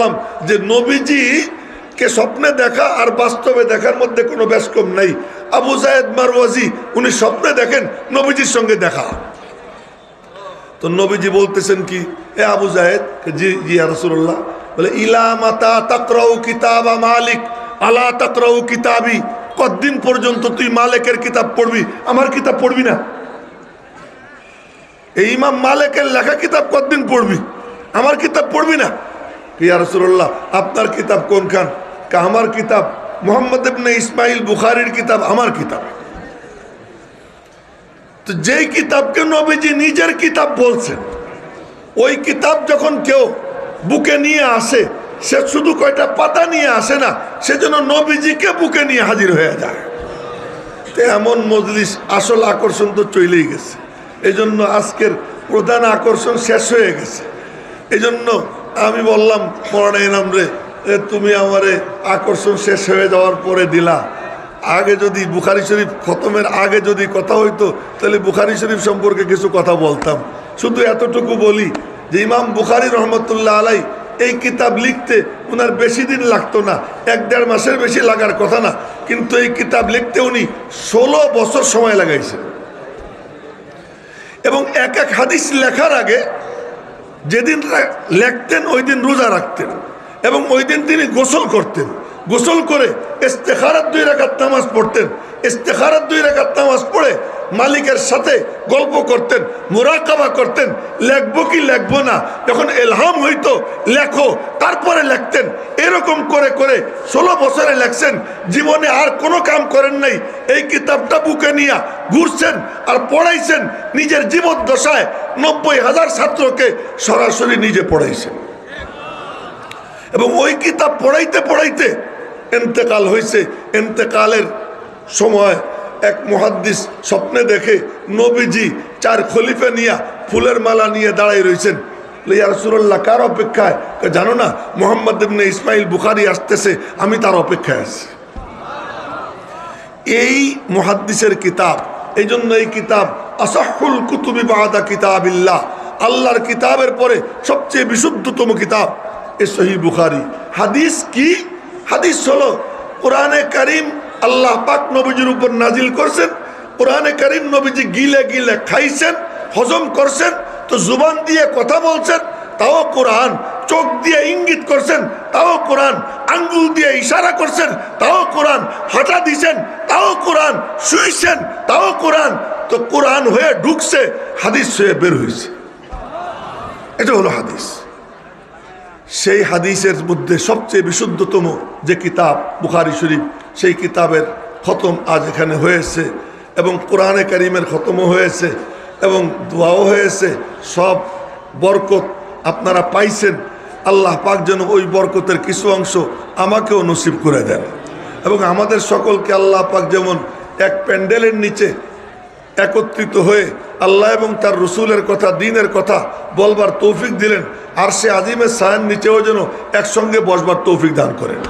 বললাম যে নবীজি কে স্বপ্নে দেখা আর বাস্তবে দেখার মধ্যে কোনো বেশ কম নাই। আবু জায়েদ মারওয়াজি উনি স্বপ্নে দেখেন নবীজির সঙ্গে দেখা। তো নবীজি বলতেছেন কি, এ আবু জায়েদ, জি জি ইয়া রাসূলুল্লাহ, বলে ইলা মাতা তাকরাউ কিতাবা মালিক আলা তাকরাউ কিতাবি, কতদিন পর্যন্ত তুই মালিকের কিতাব পড়বি, আমার কিতাব পড়বি না? এই ইমাম মালিকের লেখা কিতাব কতদিন পড়বি, আমার কিতাব পড়বি না? ইয়া রাসূলুল্লাহ আপনার কিতাব কোনখান? আমার কিতাব মুহাম্মদ ইবনে ইসমাইল বুখারীর কিতাব আমার কিতাব। তো যেই কিতাবকে নবীজি নিজের কিতাব বলছেন, ওই কিতাব যখন কেউ বুকে নিয়ে আসে, সে শুধু কয়টা পাতা নিয়ে আসে না, সেজন্য নবীজিকে বুকে নিয়ে হাজির হয়ে যায়। তো এমন মজলিস, আসল আকর্ষণ তো চলেই গেছে। এই জন্য আজকের প্রধান আকর্ষণ শেষ হয়ে গেছে। এই জন্য আমি বললাম মৌলানা ইনাম রে, তুমি আমারে আকর্ষণ শেষ হয়ে যাওয়ার পরে দিলা। আগে যদি বুখারী শরীফ খতমের আগে যদি কথা হইতো, তাহলে বুখারী শরীফ সম্পর্কে কিছু কথা বলতাম। শুধু এতটুকু বলি যে ইমাম বুখারী রহমতুল্লাহ আলাই এই কিতাব লিখতে ওনার বেশি দিন লাগতো না, 1-1.5 মাসের বেশি লাগার কথা না, কিন্তু এই কিতাব লিখতে উনি 16 বছর সময় লাগাইছেন। এবং এক এক হাদিস লেখার আগে যেদিন লেখতেন ওই দিন রোজা রাখতেন, এবং ওই দিন তিনি গোসল করতেন। গোসল করে ইস্তেখারাত 2 রাকাত নামাজ পড়তেন। ইস্তেখারাত 2 রাকাত নামাজ পড়ে মালিকের সাথে গল্প করতেন, মুরাকাবা করতেন, লেখবো কি লেখবো না। যখন ইলহাম হইতো লেখো, তারপরে লেখতেন। এরকম করে করে 16 বছরে লেখছেন। জীবনে আর কোনো কাম করেন নাই, এই কিতাবটা বুকে নিয়ে ঘুরছেন আর পড়াইছেন। নিজের জীবদ্দশায় 90,000 ছাত্রকে সরাসরি নিজে পড়াইছেন। এবং ওই কিতাব পড়াইতে পড়াইতে ইন্তেকাল হয়েছে। ইন্তেকালের সময় এক মুহাদ্দিস স্বপ্নে দেখে নবীজি 4 খলিফা নিয়ে ফুলের মালা নিয়ে দাঁড়াই রয়েছেন। ইয়া রাসূলুল্লাহ কার অপেক্ষায়? জানো না, মুহাম্মদ ইবনে ইসমাইল বুখারী আসতেছে, আমি তার অপেক্ষায় আছি। এই মুহাদ্দিসের কিতাব, এই জন্য এই কিতাব আসাহুল কুতুবি বাদা কিতাবিল্লাহ, আল্লাহর কিতাবের পরে সবচেয়ে বিশুদ্ধতম কিতাব এই সহিহ বুখারী। হাদিস কি? হাদিস হলো কোরআনে কারীম আল্লাহ পাক নবীজির উপর নাজিল করছেন। কোরআনে কারীম নবীজি গিলে গিলে খাইছেন, হজম করছেন। তো জুবান দিয়ে কথা বলছেন, তাও কোরআন। চোখ দিয়ে ইঙ্গিত করছেন, তাও কোরআন। আঙ্গুল দিয়ে ইশারা করছেন, তাও কোরআন। হাঁটা দিছেন, তাও কোরআন। শুইছেন, তাও কোরআন। তো কোরআন হয়ে ঢুকছে, হাদিস হয়ে বের হয়েছে। এটা হলো হাদিস। সেই হাদিসের মধ্যে সবচেয়ে বিশুদ্ধতম যে কিতাব বুখারী শরীফ, সেই কিতাবের খতম আজ এখানে হয়েছে, এবং কোরআনে কারীমের খতমও হয়েছে, এবং দোয়াও হয়েছে। সব বরকত আপনারা পাইছেন। আল্লাহ পাক যেন ওই বরকতের কিছু অংশ আমাকেও নসিব করে দেন, এবং আমাদের সকলকে আল্লাহ পাক যেমন এক প্যান্ডেলের নিচে একত্রিত হয়ে আল্লাহ এবং তার রসুলের কথা, দ্বীনের কথা বলবার তৌফিক দিলেন, আর সে আজিমের ছায়ার নিচেও যেন একসঙ্গে বসবার তৌফিক দান করেন।